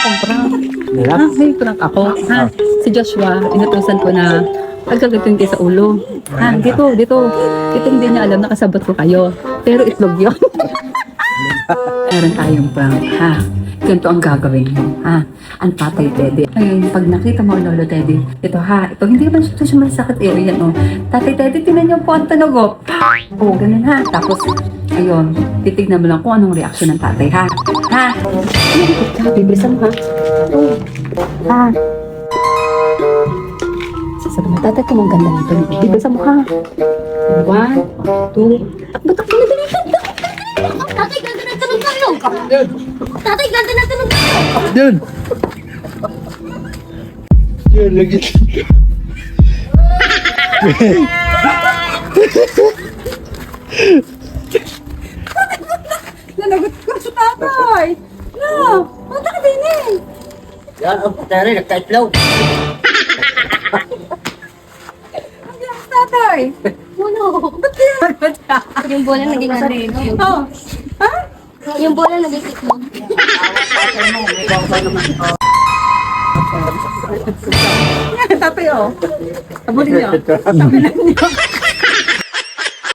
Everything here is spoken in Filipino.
akong prank. May prank ako. Si Joshua, inutusan ko na pagkagating kayo sa ulo. Dito. Ito hindi niya alam, nakasabot ko kayo. Pero itlog yun. Meron tayong prank, Ganito ang gagawin mo, Ang Tatay Teddy. Ngayon, pag nakita mo ang Lolo Teddy, ito hindi naman ito siya masakit area, no? Tatay Teddy, tinan niyo po ang tunog, ganun, Tapos, ayun, titignan mo lang kung anong reaksyon ng tatay, Bibilisan mo, Sasabi mo, tatay, kung ang ganda nito, bibilisan mo, 1, 2, takbo na binigyan. Tatay, ganda na tunog tayo! Tatay, ganda na tunog tayo! Yun! Yun, lagi. Nanagot ko sa tatay! Punta ka din Yan, ang patari, nagka-itlog. Ang bilang sa tatay! Puno! Ba't yan? Yung bola naging ano? Yung bola naging itlog. Tatay, Abulin niyo. Tabilan niyo.